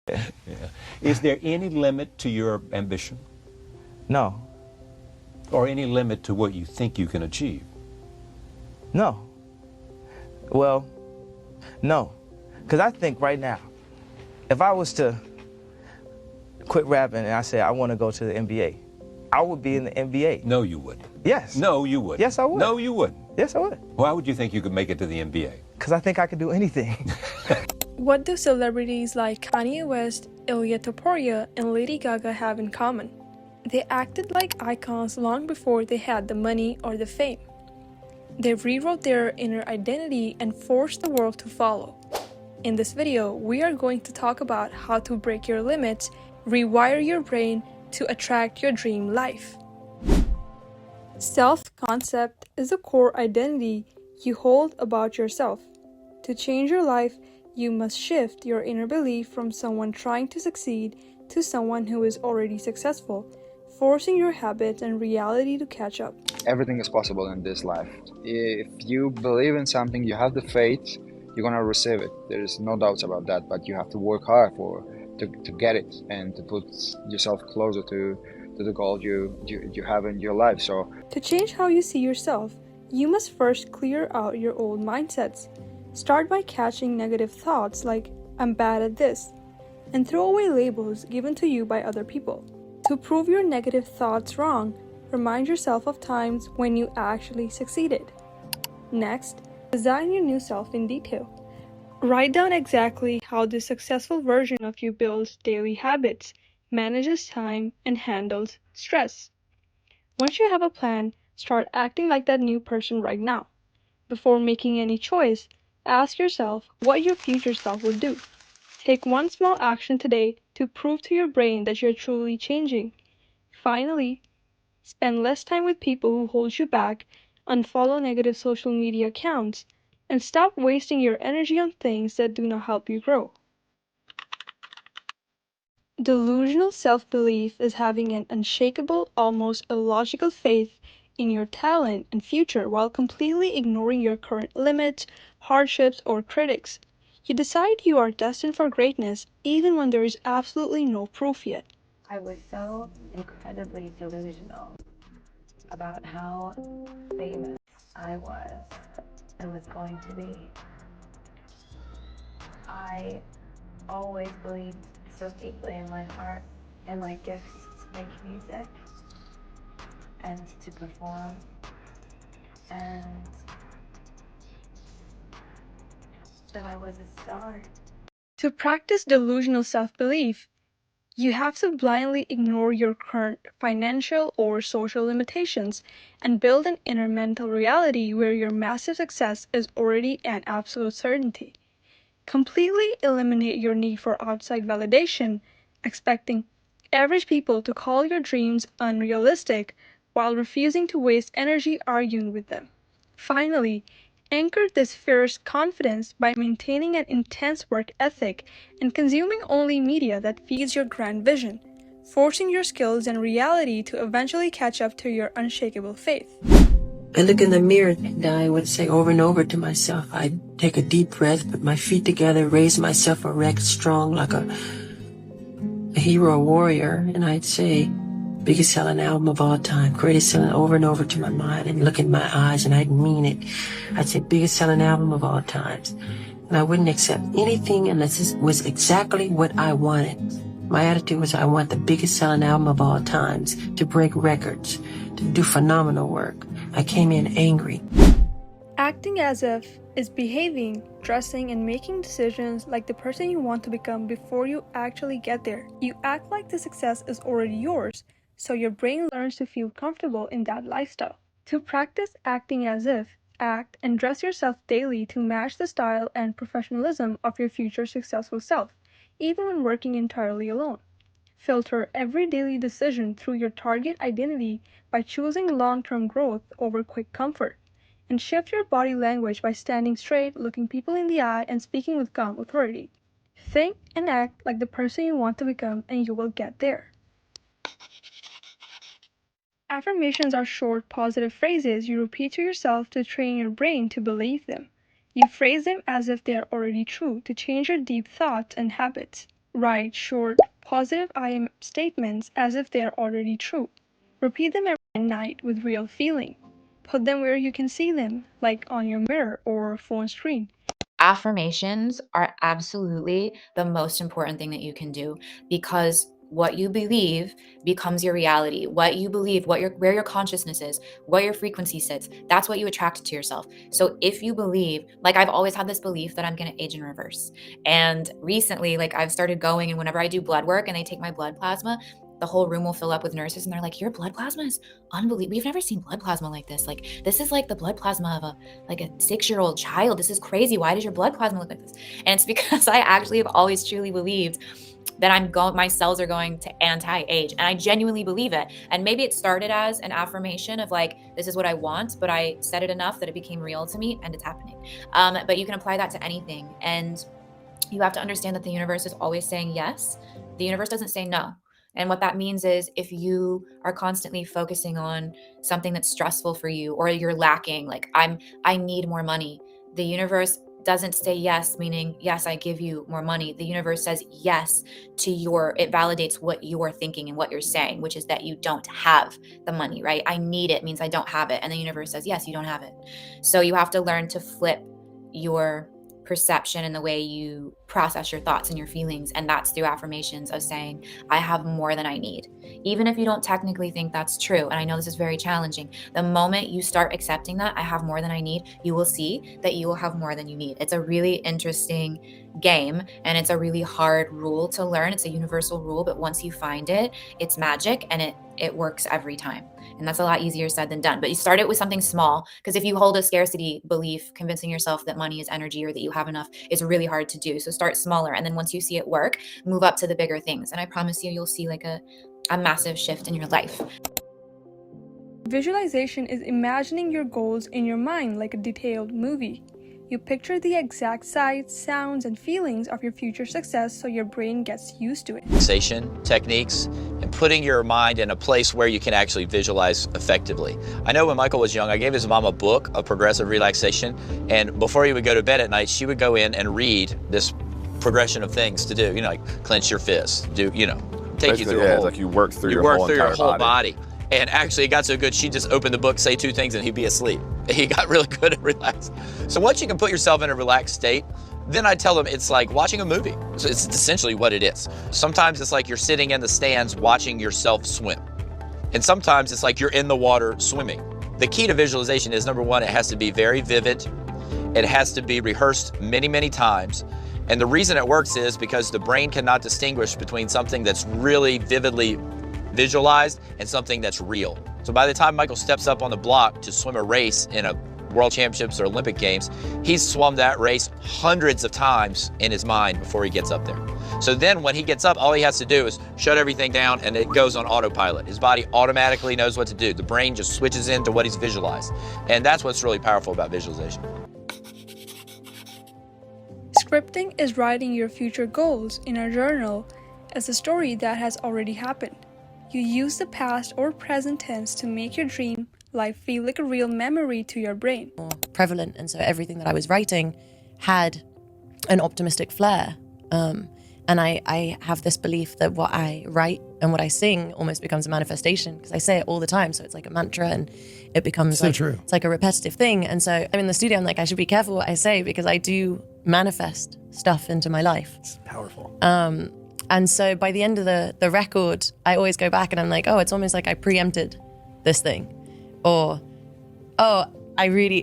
Yeah. Is there any limit to your ambition No, or any limit to what you think you can achieve? no. Well, no. Because I think right now, if I was to quit rapping and I said I want to go to the NBA, I would be in the NBA. No, you wouldn't. Yes. No, you wouldn't. Yes, I would. No, you wouldn't. Yes, I would. Why would you think you could make it to the NBA? Because I think I could do anything. What do celebrities like Kanye West, Topuria, and Lady Gaga have in common? They acted like icons long before they had the money or the fame. They rewrote their inner identity and forced the world to follow. In this video, we are going to talk about how to break your limits, rewire your brain to attract your dream life. Self-concept is the core identity you hold about yourself. To change your life, you must shift your inner belief from someone trying to succeed to someone who is already successful, forcing your habits and reality to catch up. Everything is possible in this life. If you believe in something, you have the faith, you're gonna receive it. There's no doubts about that, but you have to work hard to get it and to put yourself closer to the goal you have in your life. So to change how you see yourself, you must first clear out your old mindsets. Start by catching negative thoughts like, I'm bad at this, and throw away labels given to you by other people. To prove your negative thoughts wrong, remind yourself of times when you actually succeeded. Next, design your new self in detail. Write down exactly how the successful version of you builds daily habits, manages time, and handles stress. Once you have a plan, start acting like that new person right now. Before making any choice, ask yourself what your future self would do. Take one small action today to prove to your brain that you're truly changing. Finally, spend less time with people who hold you back, unfollow negative social media accounts, and stop wasting your energy on things that do not help you grow. Delusional self-belief is having an unshakable, almost illogical faith in your talent and future while completely ignoring your current limits, hardships, or critics. You decide you are destined for greatness even when there is absolutely no proof yet. I was so incredibly delusional about how famous I was and was going to be. I always believed so deeply in my heart and my gifts to make music and to perform, and that I was a star. To practice delusional self-belief, you have to blindly ignore your current financial or social limitations and build an inner mental reality where your massive success is already an absolute certainty. Completely eliminate your need for outside validation, expecting average people to call your dreams unrealistic while refusing to waste energy arguing with them. Finally, anchor this fierce confidence by maintaining an intense work ethic and consuming only media that feeds your grand vision, forcing your skills and reality to eventually catch up to your unshakable faith. I look in the mirror and I would say over and over to myself, I'd take a deep breath, put my feet together, raise myself erect, strong like a hero, a warrior, and I'd say, biggest selling album of all time, greatest selling over and over to my mind and look in my eyes and I'd mean it. I'd say biggest selling album of all times. And I wouldn't accept anything unless it was exactly what I wanted. My attitude was I want the biggest selling album of all times, to break records, to do phenomenal work. I came in angry. Acting as if is behaving, dressing, and making decisions like the person you want to become before you actually get there. You act like the success is already yours, so your brain learns to feel comfortable in that lifestyle. To practice acting as if, act and dress yourself daily to match the style and professionalism of your future successful self, even when working entirely alone. Filter every daily decision through your target identity by choosing long-term growth over quick comfort. And shift your body language by standing straight, looking people in the eye, and speaking with calm authority. Think and act like the person you want to become, and you will get there. Affirmations are short, positive phrases you repeat to yourself to train your brain to believe them. You phrase them as if they are already true to change your deep thoughts and habits. Write short, positive I am statements as if they are already true. Repeat them every night with real feeling. Put them where you can see them, like on your mirror or phone screen. Affirmations are absolutely the most important thing that you can do, because what you believe becomes your reality. What you believe, where your consciousness is, where your frequency sits, that's what you attract to yourself. So if you believe, like I've always had this belief that I'm going to age in reverse. And recently, like I've started going, and whenever I do blood work and they take my blood plasma, the whole room will fill up with nurses and they're like, your blood plasma is unbelievable. We've never seen blood plasma like this. Like, this is like the blood plasma of a 6-year-old child. This is crazy. Why does your blood plasma look like this? And it's because I actually have always truly believed that my cells are going to anti-age. And I genuinely believe it. And maybe it started as an affirmation of like, this is what I want, but I said it enough that it became real to me, and it's happening. But you can apply that to anything. And you have to understand that the universe is always saying yes. The universe doesn't say no. And what that means is if you are constantly focusing on something that's stressful for you, or you're lacking, like I need more money, the universe doesn't say yes, meaning yes, I give you more money. The universe says yes to it validates what you're thinking and what you're saying, which is that you don't have the money, right? I need it means I don't have it. And the universe says, yes, you don't have it. So you have to learn to flip your perception and the way you process your thoughts and your feelings. And that's through affirmations of saying, I have more than I need. Even if you don't technically think that's true. And I know this is very challenging. The moment you start accepting that I have more than I need, you will see that you will have more than you need. It's a really interesting game, and it's a really hard rule to learn. It's a universal rule, but once you find it, it's magic, and it works every time. And that's a lot easier said than done. But you start it with something small, because if you hold a scarcity belief, convincing yourself that money is energy or that you have enough is really hard to do. So start smaller. And then once you see it work, move up to the bigger things. And I promise you'll see like a massive shift in your life. Visualization is imagining your goals in your mind like a detailed movie. You picture the exact sights, sounds, and feelings of your future success so your brain gets used to it. Relaxation techniques and putting your mind in a place where you can actually visualize effectively. I know when Michael was young, I gave his mom a book of progressive relaxation, and before he would go to bed at night, she would go in and read this progression of things to do, like clench your fists, take basically, you through yeah, a whole, it's like you work through your whole body. And actually it got so good, she just opened the book, say 2 things, and he'd be asleep. He got really good at relaxing. So once you can put yourself in a relaxed state, then I tell them it's like watching a movie. So it's essentially what it is. Sometimes it's like you're sitting in the stands watching yourself swim. And sometimes it's like you're in the water swimming. The key to visualization is, number one, it has to be very vivid. It has to be rehearsed many, many times. And the reason it works is because the brain cannot distinguish between something that's really vividly visualized and something that's real. So by the time Michael steps up on the block to swim a race in a World Championships or Olympic Games, he's swum that race hundreds of times in his mind before he gets up there. So then when he gets up, all he has to do is shut everything down, and it goes on autopilot. His body automatically knows what to do. The brain just switches into what he's visualized. And that's what's really powerful about visualization. Scripting is writing your future goals in a journal as a story that has already happened. You use the past or present tense to make your dream life feel like a real memory to your brain. More prevalent, and so everything that I was writing had an optimistic flair. And I have this belief that what I write and what I sing almost becomes a manifestation, because I say it all the time, so it's like a mantra, and it becomes true. It's like a repetitive thing. And so I'm in the studio, I'm like, I should be careful what I say, because I do manifest stuff into my life. It's powerful. And so by the end of the record, I always go back and I'm like, oh, it's almost like I preempted this thing. Or, oh, I really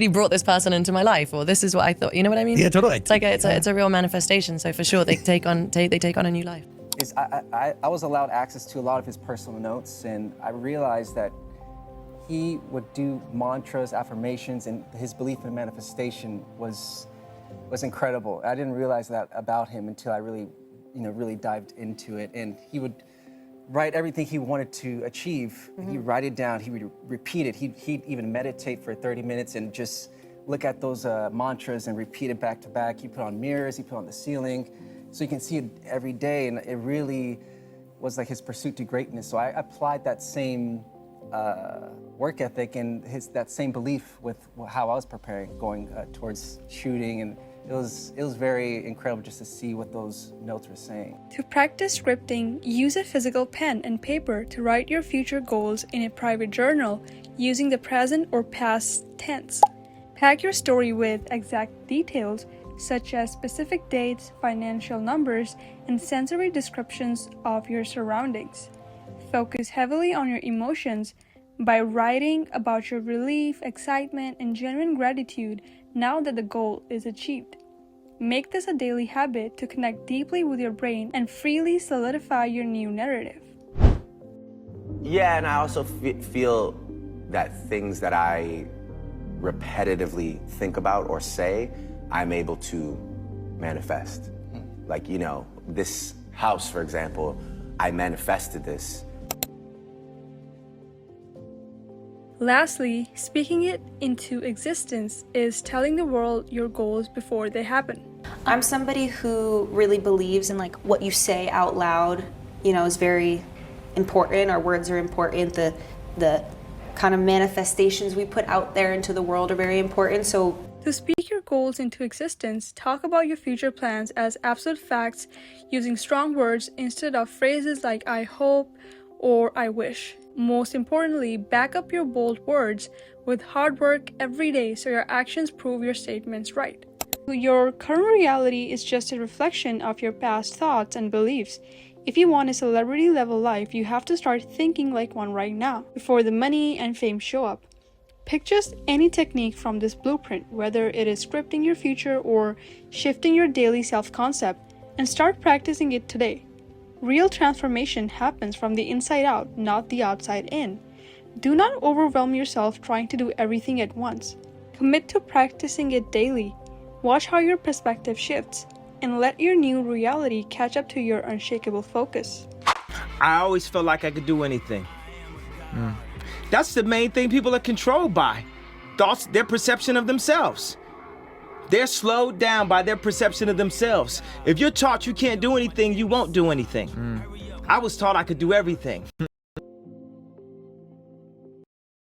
brought this person into my life, or this is what I thought. You know what I mean? Yeah, totally. It's a real manifestation. So for sure, they take on a new life. I was allowed access to a lot of his personal notes, and I realized that he would do mantras, affirmations, and his belief in manifestation was incredible. I didn't realize that about him until I really dived into it. And he would write everything he wanted to achieve. Mm-hmm. He'd write it down, he would repeat it. He'd even meditate for 30 minutes and just look at those mantras and repeat it back to back. He put on mirrors, he put on the ceiling, so you can see it every day, and it really was like his pursuit to greatness. So I applied that same work ethic and that same belief with how I was preparing, going towards shooting and it was very incredible just to see what those notes were saying. To practice scripting, use a physical pen and paper to write your future goals in a private journal using the present or past tense. Pack your story with exact details such as specific dates, financial numbers, and sensory descriptions of your surroundings. Focus heavily on your emotions by writing about your relief, excitement, and genuine gratitude now that the goal is achieved. Make this a daily habit to connect deeply with your brain and freely solidify your new narrative. Yeah, and I also feel that things that I repetitively think about or say, I'm able to manifest. Like, you know, this house, for example, I manifested this. Lastly, speaking it into existence is telling the world your goals before they happen. I'm somebody who really believes in like what you say out loud, you know, is very important. Our words are important. The kind of manifestations we put out there into the world are very important. So to speak your goals into existence, talk about your future plans as absolute facts using strong words instead of phrases like I hope or I wish. Most importantly, back up your bold words with hard work every day so your actions prove your statements right. Your current reality is just a reflection of your past thoughts and beliefs. If you want a celebrity level life, you have to start thinking like one right now, before the money and fame show up. Pick just any technique from this blueprint, whether it is scripting your future or shifting your daily self-concept, and start practicing it today. Real transformation happens from the inside out, not the outside in. Do not overwhelm yourself trying to do everything at once. Commit to practicing it daily. Watch how your perspective shifts, and let your new reality catch up to your unshakable focus. I always felt like I could do anything. That's the main thing people are controlled by. Thoughts, their perception of themselves. They're slowed down by their perception of themselves. If you're taught you can't do anything, you won't do anything. I was taught I could do everything.